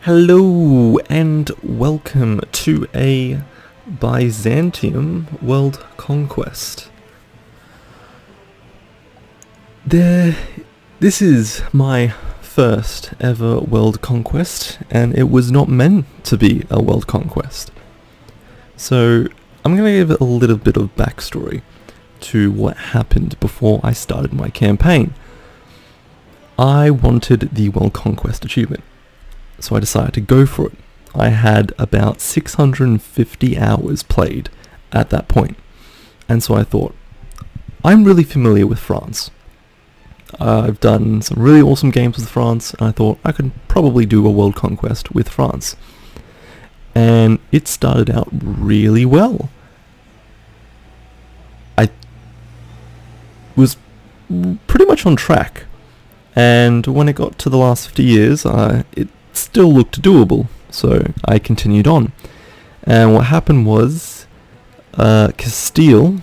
Hello and welcome to a Byzantium world conquest. This is my first ever world conquest, and it was not meant to be a world conquest. So I'm going to give a little bit of backstory to what happened before I started my campaign. I wanted the world conquest achievement, so I decided to go for it. I had about 650 hours played at that point, and so I thought, I'm really familiar with France. I've done some really awesome games with France, and I thought I could probably do a world conquest with France. And it started out really well. I was pretty much on track, and when it got to the last 50 years, it still looked doable, so I continued on. And what happened was, Castile,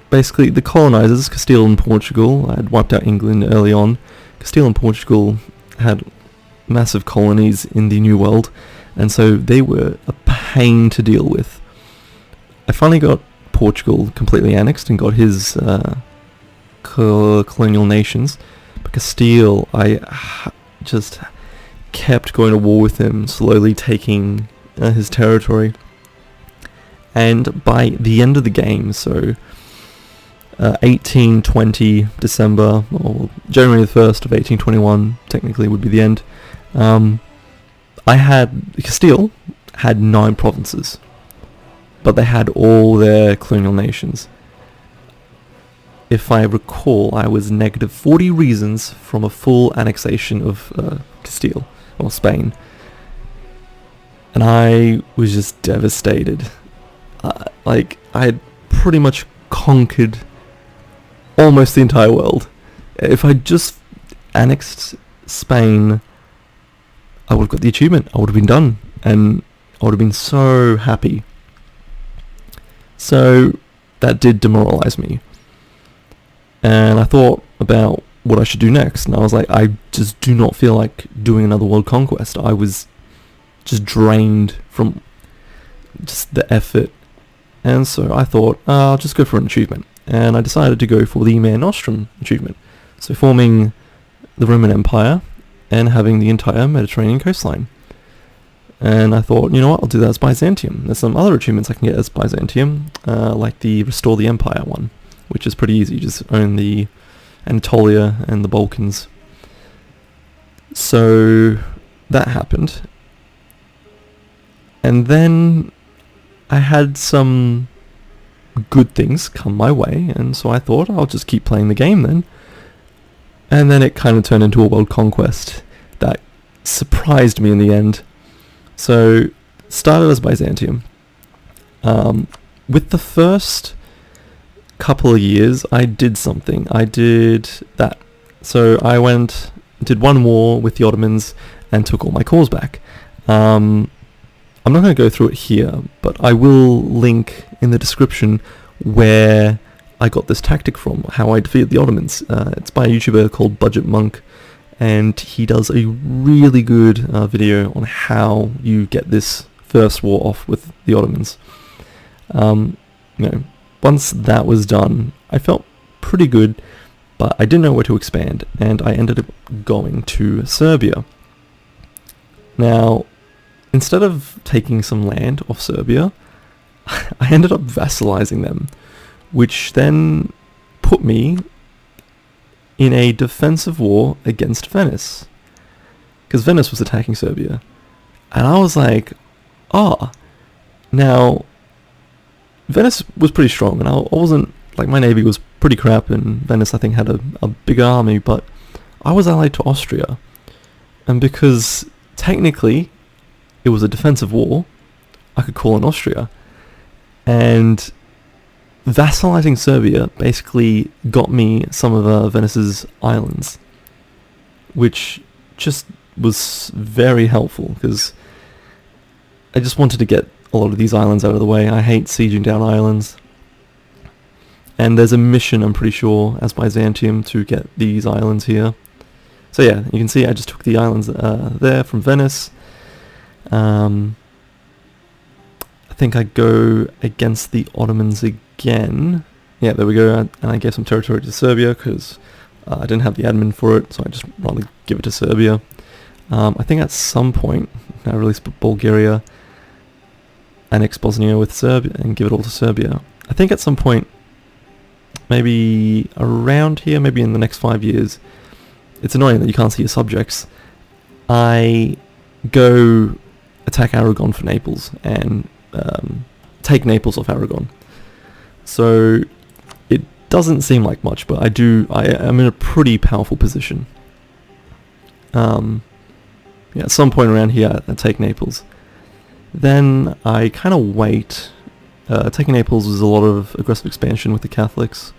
basically the colonizers, Castile and Portugal, I had wiped out England early on. Castile and Portugal had massive colonies in the New World, and so they were a pain to deal with. I finally got Portugal completely annexed and got his colonial nations, but Castile, I just kept going to war with him, slowly taking his territory. And by the end of the game, so 1820 December, or January the 1st of 1821 technically would be the end, Castile had 9 provinces, but they had all their colonial nations. If I recall, I was negative 40 reasons from a full annexation of Castile, or Spain, and I was just devastated. I had pretty much conquered almost the entire world. If I just annexed Spain, I would have got the achievement, I would have been done, and I would have been so happy. So that did demoralize me, and I thought about what I should do next, and I was like, I just do not feel like doing another world conquest. I was just drained from just the effort, and so I thought, I'll just go for an achievement, and I decided to go for the Mare Nostrum achievement, so forming the Roman Empire and having the entire Mediterranean coastline. And I thought, you know what, I'll do that as Byzantium. There's some other achievements I can get as Byzantium, like the Restore the Empire one, which is pretty easy. You just own the Anatolia and the Balkans. So that happened, and then I had some good things come my way, and so I thought I'll just keep playing the game then. And then it kind of turned into a world conquest that surprised me in the end. So started as Byzantium. With the first couple of years, I did something. I did that. So I did one war with the Ottomans and took all my cores back. I'm not going to go through it here, but I will link in the description where I got this tactic from, how I defeated the Ottomans. It's by a YouTuber called Budget Monk, and he does a really good video on how you get this first war off with the Ottomans. Once that was done, I felt pretty good, but I didn't know where to expand, and I ended up going to Serbia. Now, instead of taking some land off Serbia, I ended up vassalizing them, which then put me in a defensive war against Venice, because Venice was attacking Serbia. And I was like, now Venice was pretty strong, and I wasn't, like, my navy was pretty crap, and Venice I think had a bigger army, but I was allied to Austria, and because technically it was a defensive war, I could call in Austria, and vassalizing Serbia basically got me some of Venice's islands, which just was very helpful, because I just wanted to get a lot of these islands out of the way. I hate sieging down islands. And there's a mission, I'm pretty sure, as Byzantium to get these islands here. So yeah, you can see I just took the islands there from Venice. I think I go against the Ottomans again. Yeah, there we go. And I gave some territory to Serbia because I didn't have the admin for it, so I just rather give it to Serbia. I think at some point I release Bulgaria, annex Bosnia with Serbia, and give it all to Serbia. I think at some point, maybe around here, maybe in the next 5 years, it's annoying that you can't see your subjects, I go attack Aragon for Naples and take Naples off Aragon. So it doesn't seem like much, but I am in a pretty powerful position. Yeah, at some point around here I take Naples. Then I kind of wait. Taking Naples was a lot of aggressive expansion with the Catholics.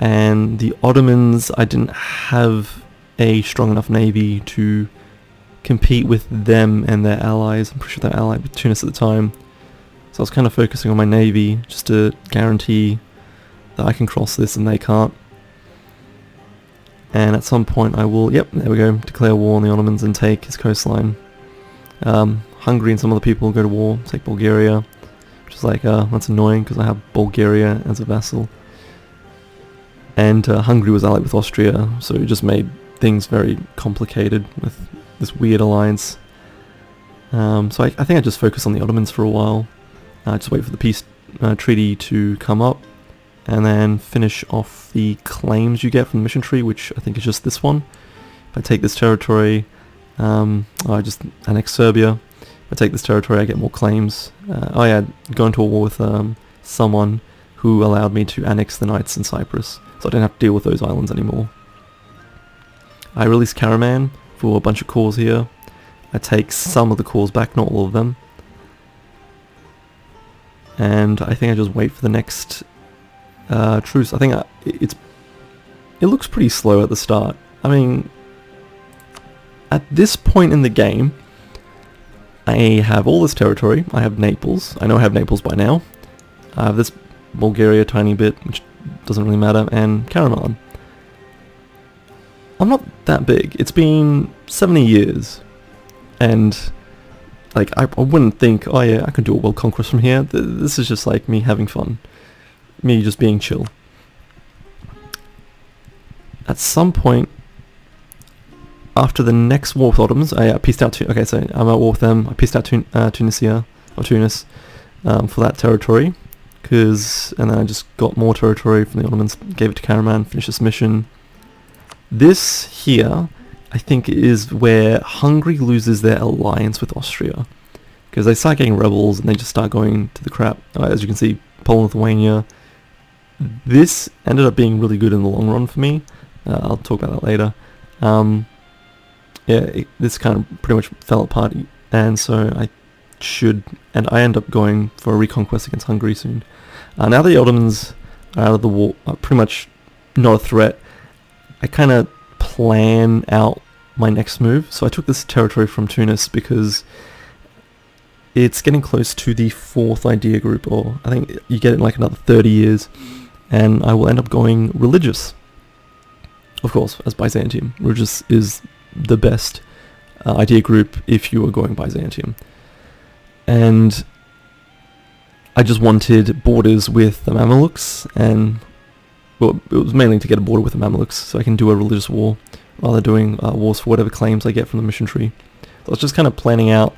And the Ottomans, I didn't have a strong enough navy to compete with them and their allies. I'm pretty sure they're allied with Tunis at the time. So I was kind of focusing on my navy just to guarantee that I can cross this and they can't. And at some point I will, yep, there we go, declare war on the Ottomans and take his coastline. Hungary and some other people go to war, take Bulgaria, which is like, that's annoying because I have Bulgaria as a vassal. And Hungary was allied with Austria, so it just made things very complicated with this weird alliance. So I think I just focus on the Ottomans for a while, just wait for the peace treaty to come up, and then finish off the claims you get from the mission tree, which I think is just this one. If I take this territory, I just annex Serbia. If I take this territory, I get more claims. Oh yeah, go into a war with someone who allowed me to annex the Knights in Cyprus, so I don't have to deal with those islands anymore. I release Karaman for a bunch of cores here. I take some of the cores back, not all of them. And I think I just wait for the next truce. I think it looks pretty slow at the start. I mean, at this point in the game, I have all this territory. I have Naples. I know I have Naples by now. I have this Bulgaria tiny bit, which doesn't really matter, and Karaman. I'm not that big. It's been 70 years, and like I wouldn't think, oh yeah, I could do a world conquest from here. This is just like me having fun, me just being chill. At some point, after the next war with Ottomans, I pieced out. Okay, so I'm at war with them. I pieced out Tunisia or Tunis for that territory, and then I just got more territory from the Ottomans, gave it to Karaman, finished this mission. This here, I think, is where Hungary loses their alliance with Austria, because they start getting rebels and they just start going to the crap. As you can see, Poland, Lithuania. This ended up being really good in the long run for me. I'll talk about that later. This kind of pretty much fell apart, and so I end up going for a reconquest against Hungary soon. Now that the Ottomans are out of the war, are pretty much not a threat, I kind of plan out my next move. So I took this territory from Tunis because it's getting close to the 4th idea group, or I think you get it in like another 30 years, and I will end up going religious. Of course, as Byzantium. Religious is the best idea group if you are going Byzantium. And I just wanted borders with the Mamelukes, and well, it was mainly to get a border with the Mamelukes so I can do a religious war rather than doing wars for whatever claims I get from the mission tree. So I was just kind of planning out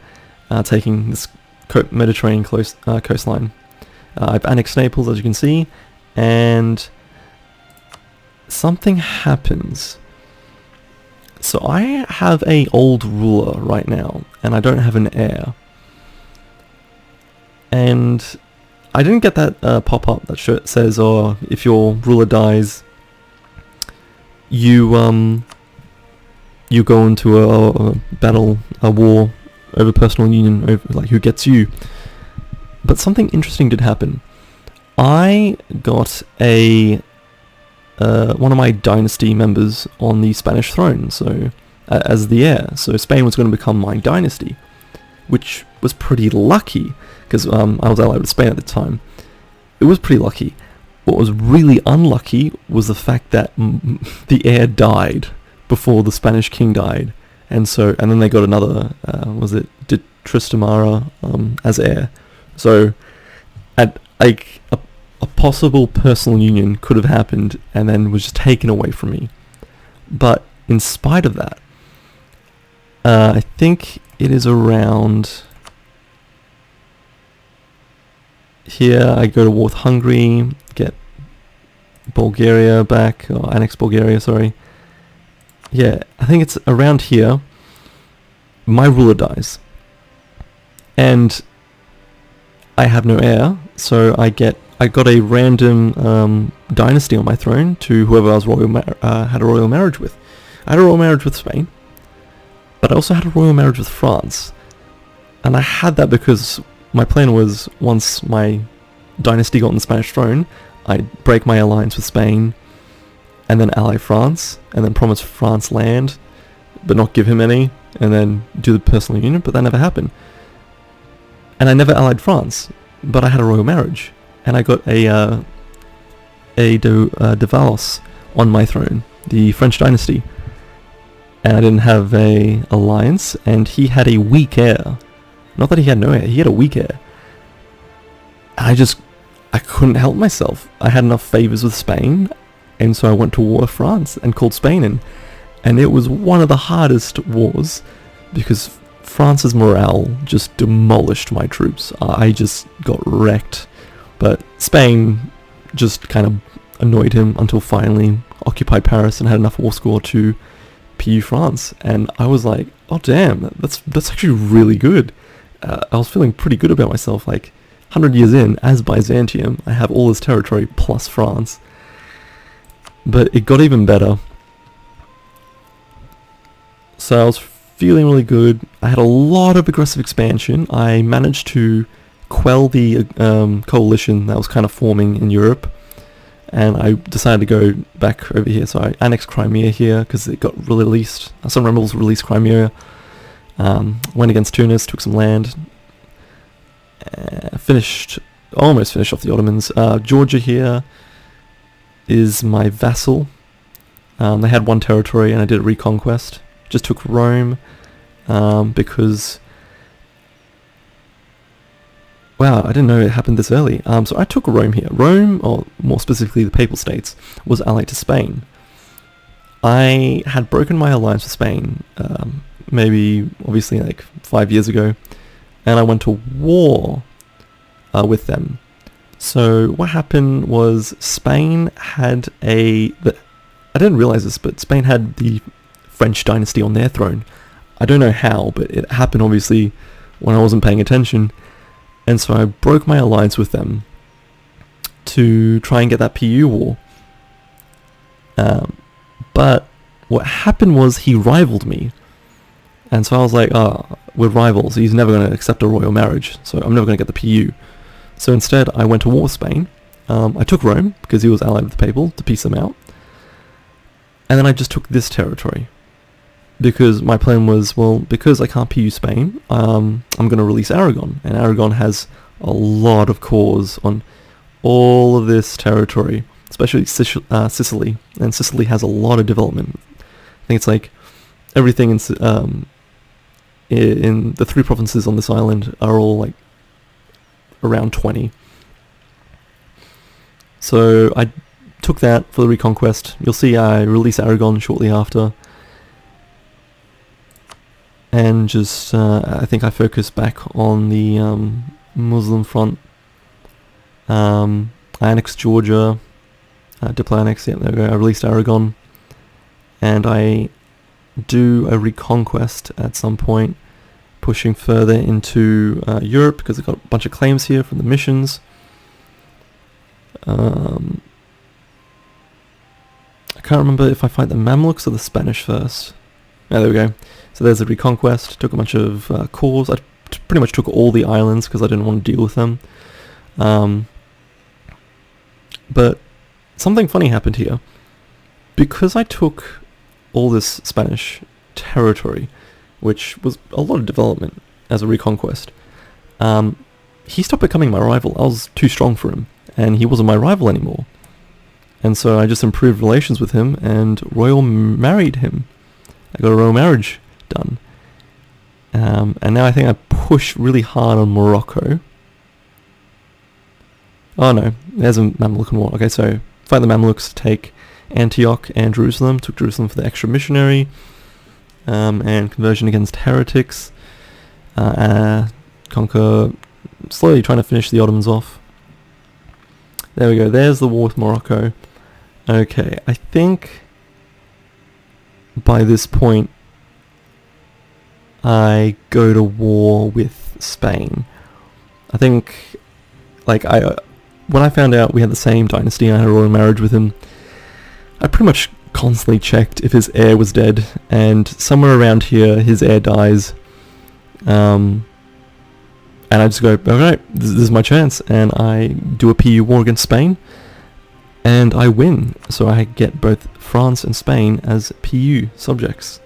taking this Mediterranean coastline. I've annexed Naples, as you can see, and something happens. So I have a old ruler right now, and I don't have an heir. And I didn't get that pop-up that says, oh, if your ruler dies, you go into a battle, a war over personal union, over like who gets you. But something interesting did happen. I got one of my dynasty members on the Spanish throne, so as the heir. So Spain was going to become my dynasty, which was pretty lucky, because I was allied with Spain at the time. It was pretty lucky. What was really unlucky was the fact that the heir died before the Spanish king died, and then they got another, was it Tristramara, as heir. So, at like a possible personal union could have happened, and then was just taken away from me. But in spite of that, I think it is around here. I go to war with Hungary, get Bulgaria back, or annex Bulgaria, sorry. Yeah, I think it's around here. My ruler dies, and I have no heir, so I got a random dynasty on my throne to whoever I was had a royal marriage with. I had a royal marriage with Spain, but I also had a royal marriage with France, and I had that because my plan was, once my dynasty got on the Spanish throne, I'd break my alliance with Spain, and then ally France, and then promise France land, but not give him any, and then do the personal union, but that never happened. And I never allied France, but I had a royal marriage, and I got a de Valois on my throne, the French dynasty, and I didn't have a alliance, and he had a weak heir. Not that he had no heir, he had a weak heir. I couldn't help myself. I had enough favours with Spain, and so I went to war with France and called Spain in. And it was one of the hardest wars, because France's morale just demolished my troops. I just got wrecked. But Spain just kind of annoyed him until finally occupied Paris and had enough war score to PU France. And I was like, oh damn, that's actually really good. I was feeling pretty good about myself. Like, 100 years in, as Byzantium, I have all this territory plus France. But it got even better. So I was feeling really good. I had a lot of aggressive expansion. I managed to quell the coalition that was kind of forming in Europe, and I decided to go back over here. So I annexed Crimea here because it got released. Some rebels released Crimea. Went against Tunis, took some land. Almost finished off the Ottomans. Georgia here is my vassal. They had one territory, and I did a reconquest. Just took Rome, because... Wow, I didn't know it happened this early. So I took Rome here. Rome, or more specifically the Papal States, was allied to Spain. I had broken my alliance with Spain, maybe, obviously, like 5 years ago, and I went to war with them. So what happened was Spain had I didn't realize this, but Spain had the French dynasty on their throne. I don't know how, but it happened obviously when I wasn't paying attention, and so I broke my alliance with them to try and get that PU war. But what happened was he rivaled me, and so I was like, we're rivals, he's never going to accept a royal marriage, so I'm never going to get the PU. So instead I went to war with Spain. I took Rome because he was allied with the Papal to peace them out, and then I just took this territory because my plan was, well, because I can't PU Spain, I'm going to release Aragon, and Aragon has a lot of cores on all of this territory, especially Sicily, and Sicily has a lot of development. I think it's like everything in the 3 provinces on this island are all like around 20. So I took that for the reconquest. You'll see I release Aragon shortly after, and just I think I focus back on the Muslim front. I annexed Georgia, Diplo annex, yeah, there we go. I released Aragon, and I do a reconquest at some point, pushing further into Europe because I've got a bunch of claims here from the missions. I can't remember if I fight the Mamluks or the Spanish first. Yeah, there we go. So there's a reconquest. Took a bunch of cores. I pretty much took all the islands because I didn't want to deal with them. But something funny happened here. Because I took all this Spanish territory, which was a lot of development as a reconquest, he stopped becoming my rival. I was too strong for him, and he wasn't my rival anymore. And so I just improved relations with him and royal married him. I got a royal marriage done. And now I think I push really hard on Morocco. Oh no, there's a Mamlukan war. Okay, so fight the Mamluks to take Antioch and Jerusalem. Took Jerusalem for the extra missionary. And conversion against heretics. Conquer, slowly trying to finish the Ottomans off. There we go, there's the war with Morocco. Okay, I think by this point I go to war with Spain. I think, like, when I found out we had the same dynasty and I had a royal marriage with him, I pretty much constantly checked if his heir was dead, and somewhere around here his heir dies, and I just go, alright, this is my chance, and I do a PU war against Spain, and I win, so I get both France and Spain as PU subjects.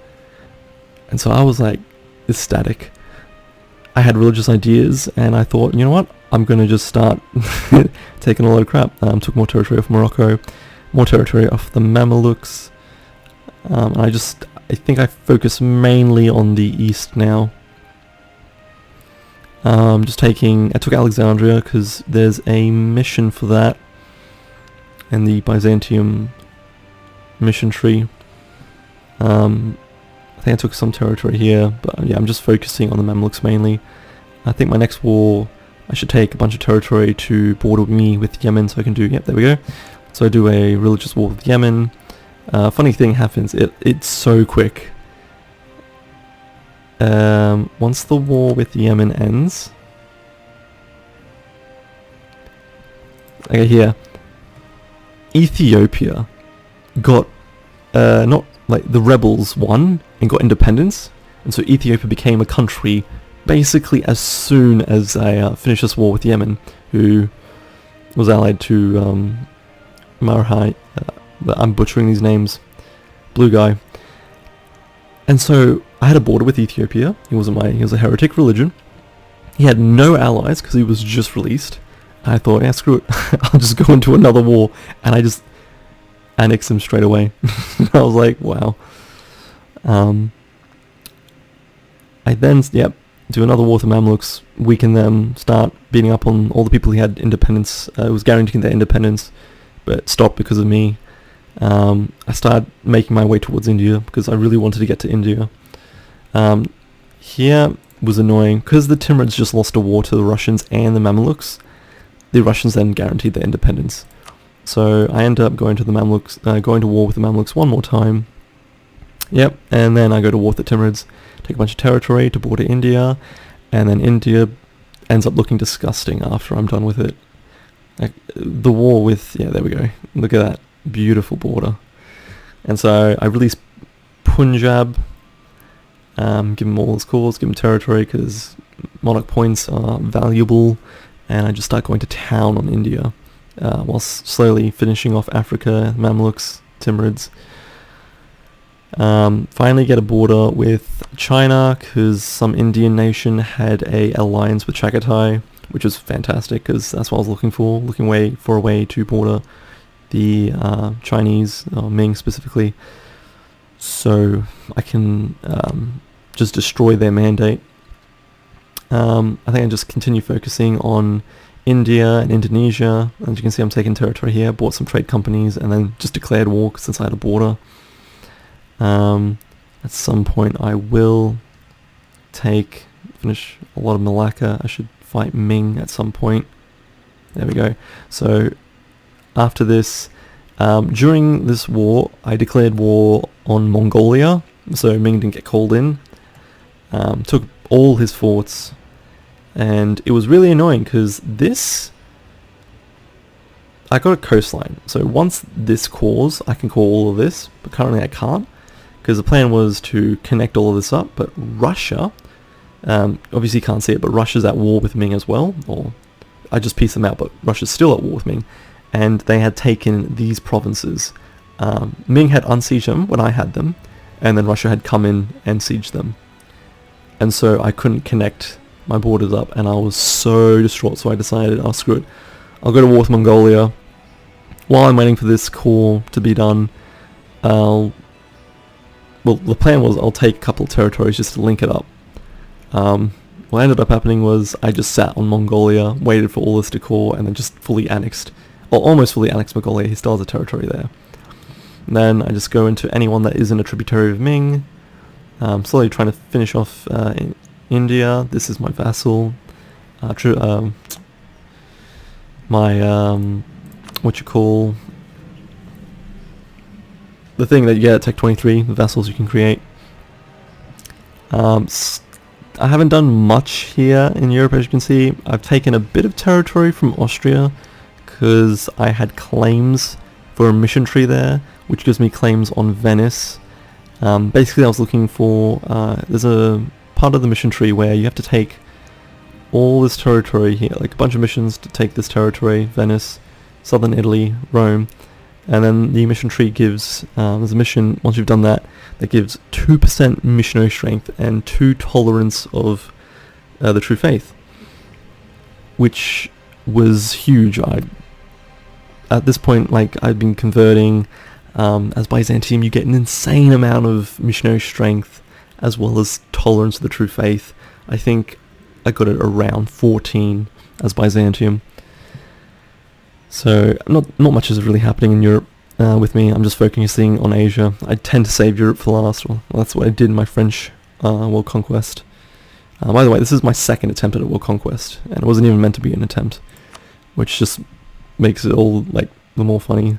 And so I was like ecstatic. I had religious ideas, and I thought, you know what, I'm going to just start taking a lot of crap. Took more territory off Morocco, more territory off the Mamelukes. I think I focus mainly on the east now. I took Alexandria because there's a mission for that, and the Byzantium mission tree. I think I took some territory here, but yeah, I'm just focusing on the Mamluks mainly. I think my next war, I should take a bunch of territory to border me with Yemen, so I can do, yep, there we go. So I do a religious war with Yemen. Funny thing happens, it's so quick. Once the war with Yemen ends... Okay, here. Ethiopia got, the rebels won and got independence, and so Ethiopia became a country basically as soon as I finished this war with Yemen, who was allied to Marhai, I'm butchering these names, blue guy. And so I had a border with Ethiopia. He was a heretic religion. He had no allies because he was just released. I thought, yeah, screw it, I'll just go into another war, and I just annexed him straight away. I was like, wow. I then, do another war with the Mamluks, weaken them, start beating up on all the people who had independence. It was guaranteeing their independence, but stopped because of me. I started making my way towards India because I really wanted to get to India. Here was annoying because the Timurids just lost a war to the Russians and the Mamluks. The Russians then guaranteed their independence. So I ended up going to the Mamluks, going to war with the Mamluks one more time. Yep, and then I go to war with the Timurids, take a bunch of territory to border India, and then India ends up looking disgusting after I'm done with it. Like, the war with, yeah, there we go. Look at that beautiful border. And so I release Punjab, give him all his cause, give him territory because monarch points are valuable, and I just start going to town on India, whilst slowly finishing off Africa, Mamluks, Timurids. Finally get a border with China because some Indian nation had a alliance with Chagatai, which was fantastic because that's what I was looking for a way to border the Chinese, Ming specifically, so I can just destroy their mandate. I think I just continue focusing on India and Indonesia. As you can see, I'm taking territory here, bought some trade companies, and then just declared war since I had a border. At some point I will finish a lot of Malacca. I should fight Ming at some point. There we go. So after this, during this war, I declared war on Mongolia, so Ming didn't get called in. Took all his forts, and it was really annoying because I got a coastline, so once this calls, I can call all of this, but currently I can't, because the plan was to connect all of this up, but Russia, obviously you can't see it, but Russia's at war with Ming as well, or I just pieced them out, but Russia's still at war with Ming, and they had taken these provinces. Ming had unsieged them when I had them, and then Russia had come in and sieged them. And so I couldn't connect my borders up, and I was so distraught, so I decided, oh screw it, I'll go to war with Mongolia. While I'm waiting for this call to be done, I'll well, the plan was I'll take a couple of territories just to link it up. What ended up happening was I just sat on Mongolia, waited for all this to core, and then just fully annexed, or almost fully annexed Mongolia. He still has a territory there. And then I just go into anyone that isn't a tributary of Ming. Slowly trying to finish off in India. This is my vassal. My the thing that you get at Tech 23, the vassals you can create. I haven't done much here in Europe, as you can see. I've taken a bit of territory from Austria because I had claims for a mission tree there, which gives me claims on Venice. Basically, I was looking for, there's a part of the mission tree where you have to take all this territory here, like a bunch of missions to take this territory, Venice, southern Italy, Rome, and then the mission tree gives, there's a mission, once you've done that gives 2% missionary strength and 2 tolerance of the true faith, which was huge. At this point, like, I've been converting. As Byzantium, you get an insane amount of missionary strength as well as tolerance of the true faith. I think I got it around 14 as Byzantium. So not much is really happening in Europe with me. I'm just focusing on Asia. I tend to save Europe for last. Well, that's what I did in my French world conquest. By the way, this is my second attempt at a world conquest, and it wasn't even meant to be an attempt, which just makes it all like the more funny.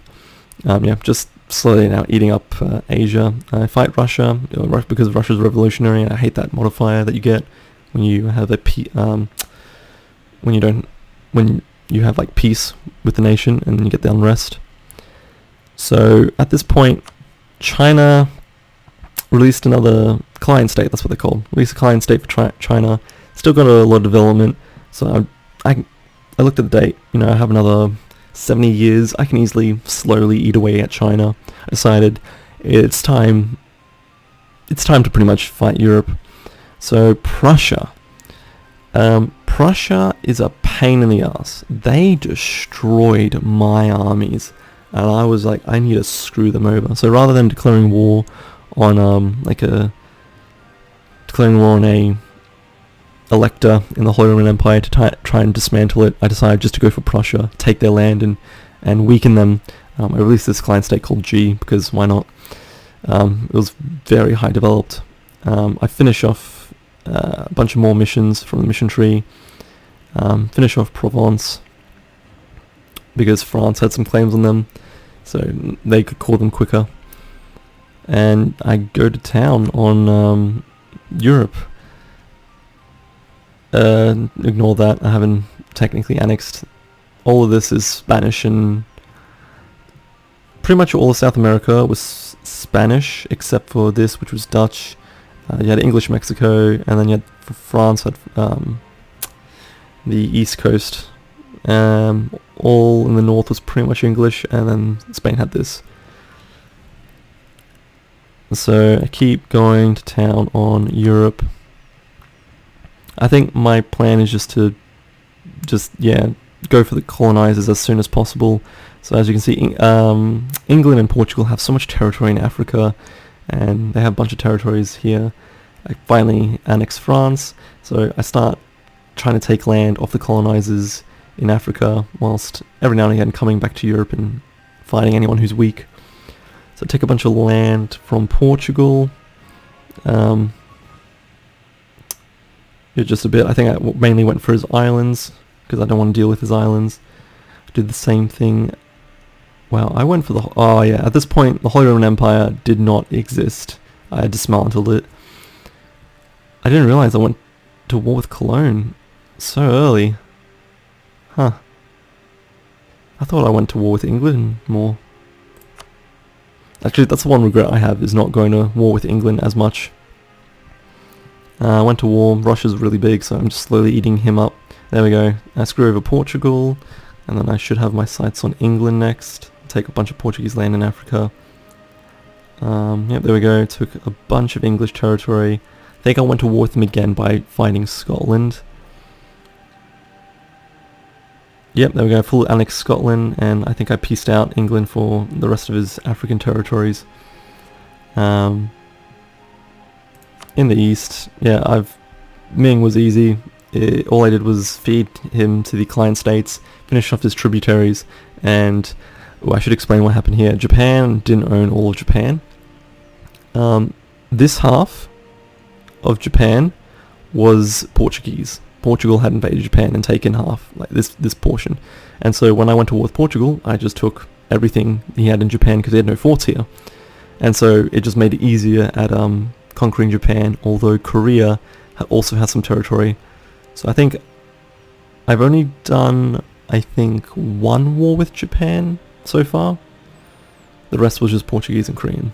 Just slowly now eating up Asia. I fight Russia because Russia's revolutionary, and I hate that modifier that you get when you have when you have like peace with the nation and you get the unrest. So at this point, China released another client state. That's what they're called. Released a client state for China. Still got a lot of development. So I looked at the date. I have another 70 years. I can easily slowly eat away at China. I decided it's time to pretty much fight Europe. So Prussia. Prussia is a pain in the ass. They destroyed my armies, and I was like, I need to screw them over. So rather than declaring war on a elector in the Holy Roman Empire to try and dismantle it, I decided just to go for Prussia, take their land and weaken them. I released this client state called G because why not? It was very high developed. I finish off a bunch of more missions from the mission tree. Finish off Provence because France had some claims on them, so they could call them quicker. And I go to town on Europe. Ignore that, I haven't technically annexed. All of this is Spanish, and pretty much all of South America was Spanish, except for this, which was Dutch. You had English Mexico, and then you had France had the East Coast. All in the north was pretty much English, and then Spain had this. So I keep going to town on Europe. I think my plan is just to go for the colonizers as soon as possible. So as you can see, England and Portugal have so much territory in Africa, and they have a bunch of territories here. I finally annex France, so I start trying to take land off the colonizers in Africa, whilst every now and again coming back to Europe and fighting anyone who's weak. So I take a bunch of land from Portugal. Just a bit. I think I mainly went for his islands because I don't want to deal with his islands. I did the same thing. Wow, I went for the... Oh yeah, at this point the Holy Roman Empire did not exist. I had dismantled it. I didn't realize I went to war with Cologne so early. Huh. I thought I went to war with England more. Actually, that's the one regret I have, is not going to war with England as much. I went to war. Russia's really big, so I'm just slowly eating him up. There we go. I screw over Portugal, and then I should have my sights on England next. Take a bunch of Portuguese land in Africa. Yep, there we go. Took a bunch of English territory. I think I went to war with them again by fighting Scotland. Yep, there we go. Full annex Scotland, and I think I pieced out England for the rest of his African territories. in the east, yeah, Ming was easy. All I did was feed him to the client states, finish off his tributaries, and I should explain what happened here. Japan didn't own all of Japan. This half of Japan was Portuguese. Portugal had invaded Japan and taken half, like this portion. And so when I went to war with Portugal, I just took everything he had in Japan because he had no forts here. And so it just made it easier at conquering Japan, although Korea also has some territory. So I think I've only done, one war with Japan so far. The rest was just Portuguese and Korean.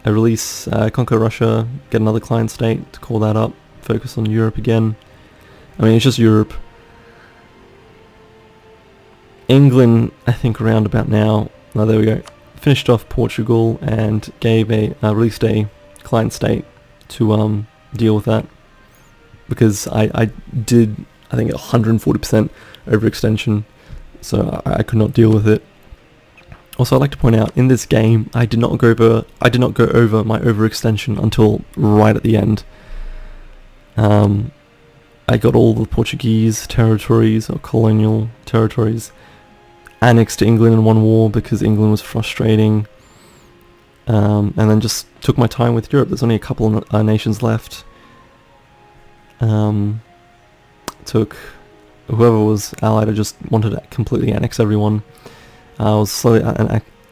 I release Conquer Russia, get another client state to call that up, focus on Europe again. I mean, it's just Europe. England, I think around about now. Oh, there we go. Finished off Portugal and gave released a client state to deal with that. Because I did, I think, 140% overextension, so I could not deal with it. Also, I'd like to point out, in this game, I did not go over my overextension until right at the end. I got all the Portuguese territories, or colonial territories, annexed to England in one war because England was frustrating. And then just took my time with Europe. There's only a couple of nations left. Took whoever was allied, I just wanted to completely annex everyone. I was slowly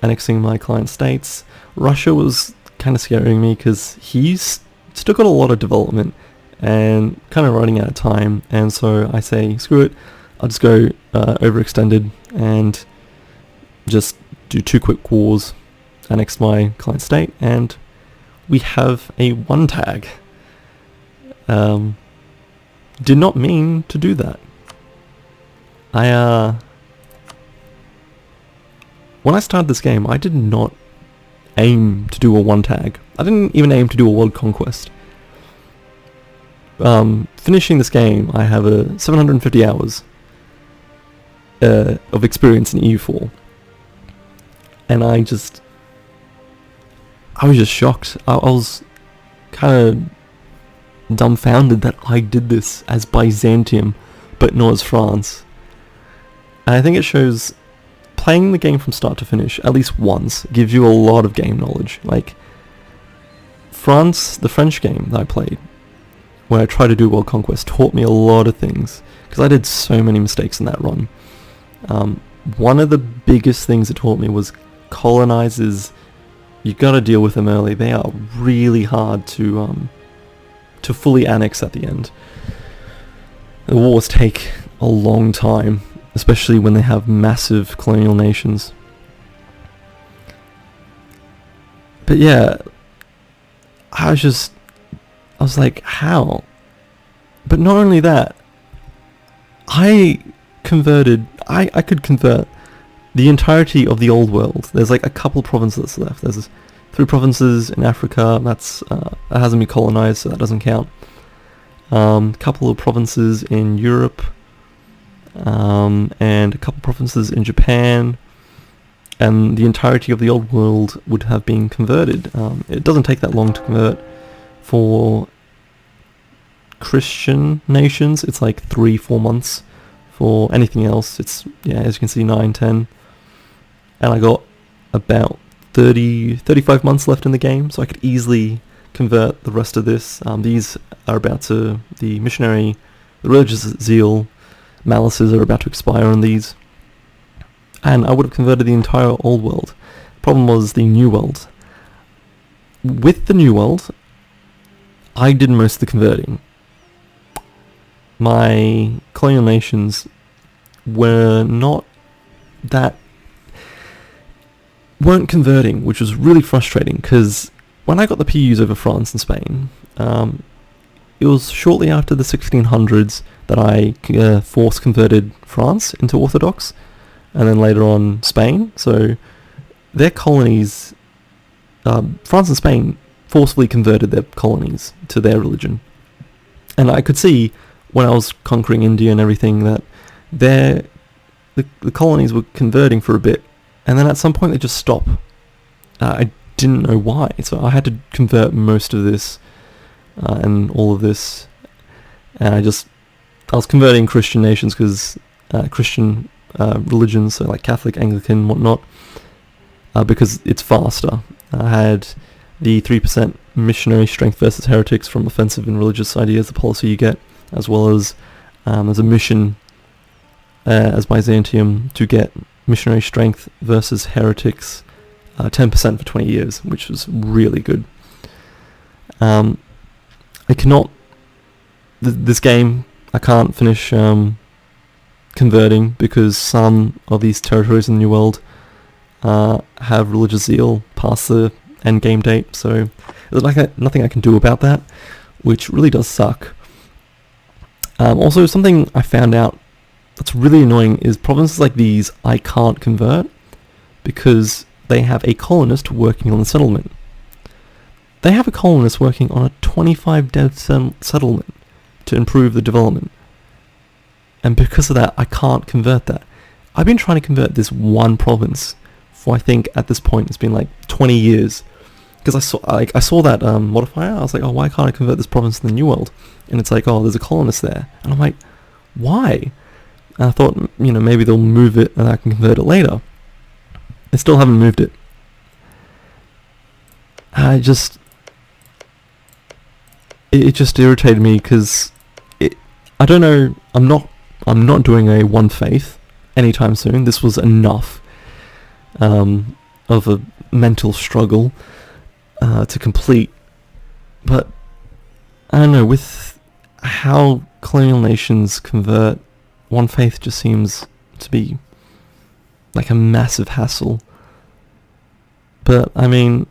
annexing my client states. Russia was kind of scaring me because he's still got a lot of development and kind of running out of time, and so I say, screw it, I'll just go overextended and just do 2 quick wars, annex my client state, and we have a 1 tag. Did not mean to do that. When I started this game, I did not aim to do a 1 tag. I didn't even aim to do a world conquest. Finishing this game, I have 750 hours of experience in EU4. And I was just shocked. I was kind of dumbfounded that I did this as Byzantium, but not as France. And I think it shows playing the game from start to finish, at least once, gives you a lot of game knowledge. Like, the French game that I played, where I tried to do world conquest, taught me a lot of things, because I did so many mistakes in that run. One of the biggest things it taught me was colonizers, you gotta deal with them early. They are really hard to fully annex at the end. The wars take a long time, especially when they have massive colonial nations. But yeah, I was like, how? But not only that, I could convert the entirety of the old world. There's like a couple provinces left. There's 3 provinces in Africa, that hasn't been colonized, so that doesn't count. Couple of provinces in Europe, and a couple provinces in Japan, and the entirety of the old world would have been converted. It doesn't take that long to convert. For Christian nations, it's like 3-4 months. For anything else, it's, as you can see, 9-10. And I got about 35 months left in the game, so I could easily convert the rest of this. These are about to, the religious zeal, malices are about to expire on these. And I would have converted the entire old world. Problem was the new world. With the new world, I did most of the converting. My colonial nations weren't converting, which was really frustrating, because when I got the PUs over France and Spain, it was shortly after the 1600s that I force converted France into Orthodox, and then later on Spain. So their colonies, France and Spain forcibly converted their colonies to their religion. And I could see when I was conquering India and everything that the colonies were converting for a bit, and then at some point they just stop. I didn't know why, so I had to convert most of this and all of this, and I was converting Christian nations because Christian religions, so like Catholic, Anglican, whatnot, because it's faster. I had the 3% missionary strength versus heretics from offensive and religious ideas, the policy you get, as well as there's a mission as Byzantium to get missionary strength versus heretics 10% for 20 years, which was really good. I cannot... this game, I can't finish converting because some of these territories in the New World have religious zeal past the end game date, so there's like nothing I can do about that, which really does suck. Also, something I found out that's really annoying is provinces like these I can't convert because they have a colonist working on the settlement. They have a colonist working on a 25 dev settlement to improve the development. And because of that, I can't convert that. I've been trying to convert this one province for, I think at this point it's been like 20 years. Because I saw that modifier, I was like, oh, why can't I convert this province in the New World? And it's like, oh, there's a colonist there. And I'm like, why? And I thought, maybe they'll move it and I can convert it later. They still haven't moved it. It just irritated me because I don't know. I'm not doing a one faith anytime soon. This was enough of a mental struggle to complete. But I don't know, with how colonial nations convert, one faith just seems to be like a massive hassle. But I mean,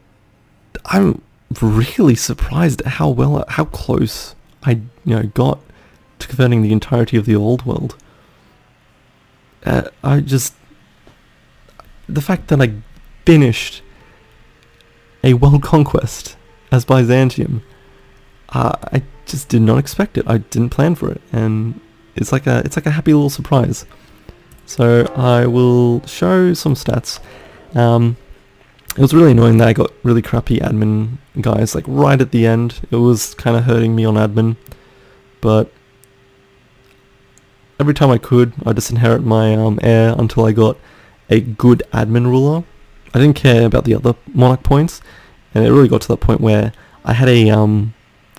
I'm really surprised at how close I got to converting the entirety of the old world. The fact that I finished a world conquest as Byzantium, I just did not expect it. I didn't plan for it, and it's like a happy little surprise. So I will show some stats. It was really annoying that I got really crappy admin guys like right at the end. It was kind of hurting me on admin, but every time I could, I just inherit my heir until I got a good admin ruler. I didn't care about the other monarch points, and it really got to that point where I had a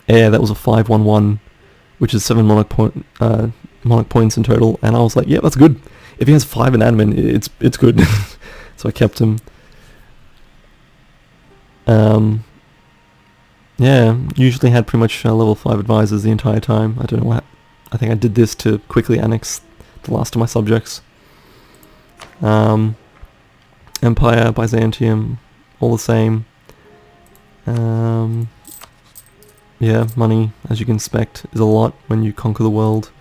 heir that was a 511, which is 7 monarch points in total, and I was like, yeah, that's good. If he has 5 in admin, it's good. So I kept him. Yeah, usually had pretty much level 5 advisors the entire time. I don't know what. I think I did this to quickly annex the last of my subjects. Empire, Byzantium, all the same. Yeah, money, as you can expect, is a lot when you conquer the world.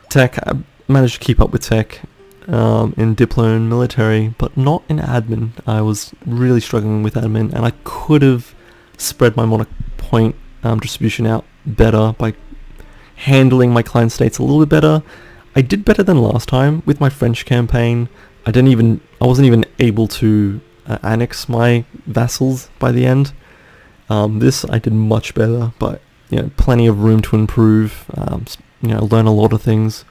Tech, I managed to keep up with tech in Diplo and military, but not in admin. I was really struggling with admin, and I could have spread my monarch point distribution out better by handling my client states a little bit better. I did better than last time with my French campaign. I wasn't even able to annex my vassals by the end. This I did much better, but plenty of room to improve. Learn a lot of things.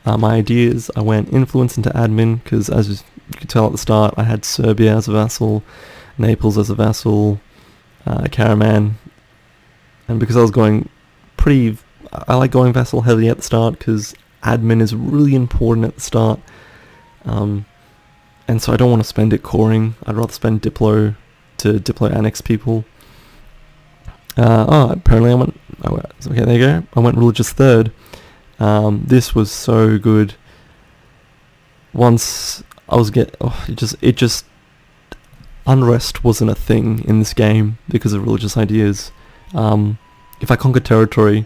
My ideas, I went influence into admin because, as you could tell at the start, I had Serbia as a vassal, Naples as a vassal, Karaman, and because I was going I like going vassal heavy at the start because admin is really important at the start, and so I don't want to spend it coring. I'd rather spend Diplo to Diplo annex people. Apparently okay, there you go. I went religious third. This was so good. Once I was unrest wasn't a thing in this game because of religious ideas. If I conquered territory,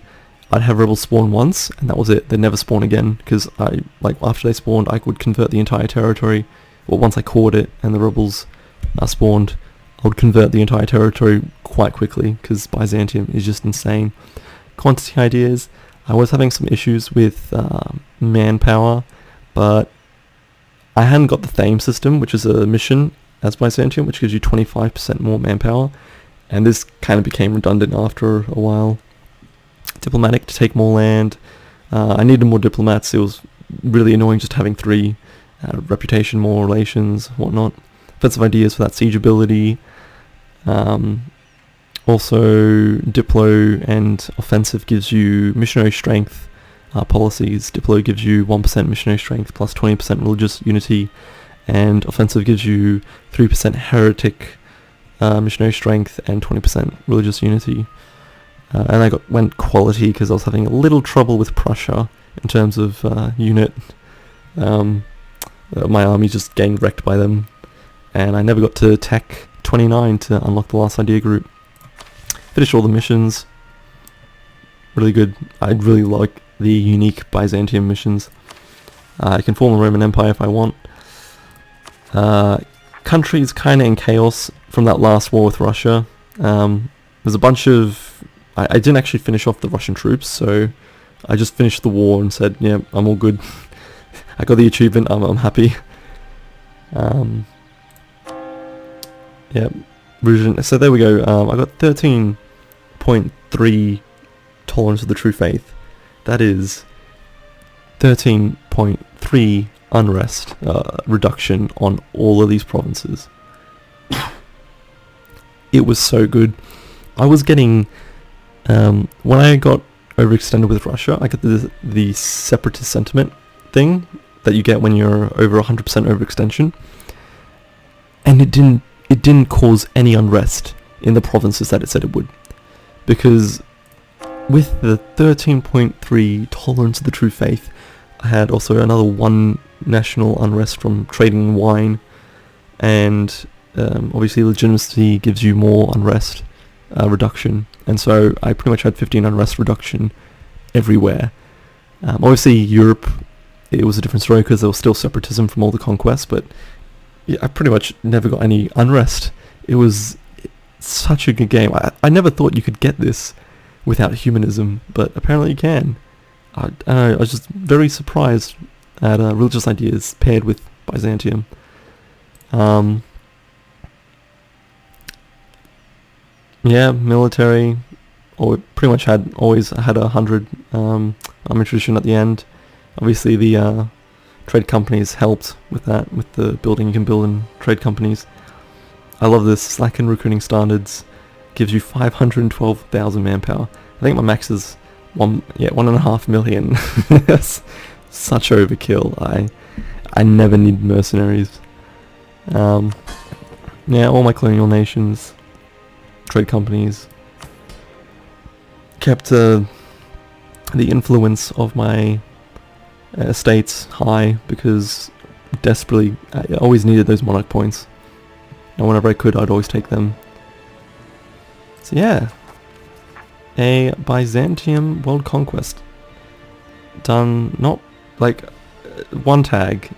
I'd have rebels spawn once, and that was it. They'd never spawn again, because after they spawned, I would convert the entire territory. Well, once I caught it and the rebels spawned, I would convert the entire territory quite quickly, because Byzantium is just insane. Quantity ideas, I was having some issues with manpower, but I hadn't got the Thame system, which is a mission as Byzantium, which gives you 25% more manpower, and this kind of became redundant after a while. Diplomatic to take more land. I needed more diplomats. It was really annoying just having 3. Reputation, more relations, whatnot. Offensive ideas for that siege ability. Also, Diplo and Offensive gives you missionary strength policies. Diplo gives you 1% missionary strength plus 20% religious unity, and Offensive gives you 3% heretic missionary strength and 20% religious unity. And I went quality because I was having a little trouble with Prussia in terms of unit. My army just getting wrecked by them, and I never got to Tech 29 to unlock the last idea group. Finished all the missions. Really good. I really like the unique Byzantium missions. I can form a Roman Empire if I want. Country's kind of in chaos from that last war with Russia. There's a bunch of... I didn't actually finish off the Russian troops, so I just finished the war and said, yeah, I'm all good. I got the achievement, I'm happy. Yeah, so there we go. I got 13.3 tolerance of the true faith. That is 13.3 unrest reduction on all of these provinces. It was so good. I was getting... when I got overextended with Russia, I got the separatist sentiment thing that you get when you're over 100% overextension, and it didn't cause any unrest in the provinces that it said it would, because with the 13.3 tolerance of the true faith, I had also another 1 national unrest from trading wine, and obviously legitimacy gives you more unrest reduction, and so I pretty much had 15 unrest reduction everywhere. Obviously Europe, it was a different story because there was still separatism from all the conquests, but yeah, I pretty much never got any unrest. It was such a good game. I never thought you could get this without humanism, but apparently you can. I was just very surprised at religious ideas paired with Byzantium. Yeah, military, or pretty much always had 100 army tradition at the end. Obviously the trade companies helped with that, with the building you can build in trade companies. I love this. Slacken recruiting standards gives you 512,000 manpower. I think my max is 1.5 million. That's such overkill. I never need mercenaries. Yeah, all my colonial nations, trade companies, kept the influence of my estates high because desperately I always needed those monarch points, and whenever I could I'd always take them. So yeah, a Byzantium world conquest done, not like one tag,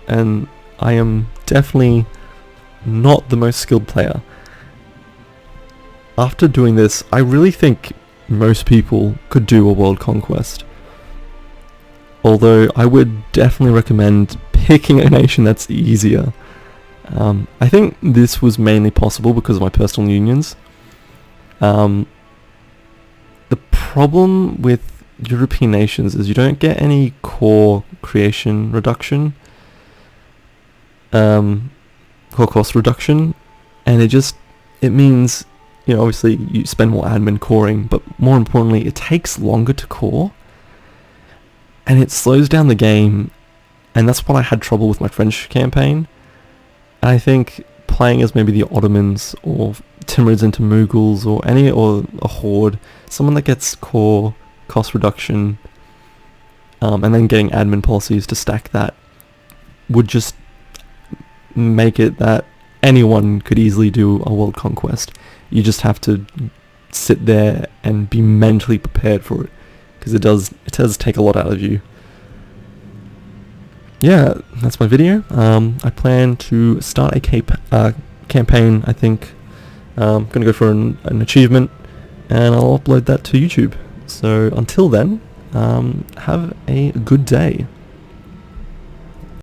and I am definitely not the most skilled player. After doing this, I really think most people could do a world conquest. Although I would definitely recommend picking a nation that's easier. I think this was mainly possible because of my personal unions. The problem with European nations is you don't get any core creation reduction, core cost reduction, and it means, you know, obviously you spend more admin coring, but more importantly it takes longer to core, and it slows down the game, and that's what I had trouble with my French campaign. And I think playing as maybe the Ottomans or Timurids into Mughals or a Horde, someone that gets core cost reduction, and then getting admin policies to stack that, would just make it that anyone could easily do a world conquest. You just have to sit there and be mentally prepared for it, because it does take a lot out of you. Yeah, that's my video. I plan to start a campaign, I think. I'm going to go for an achievement, and I'll upload that to YouTube. So until then, have a good day.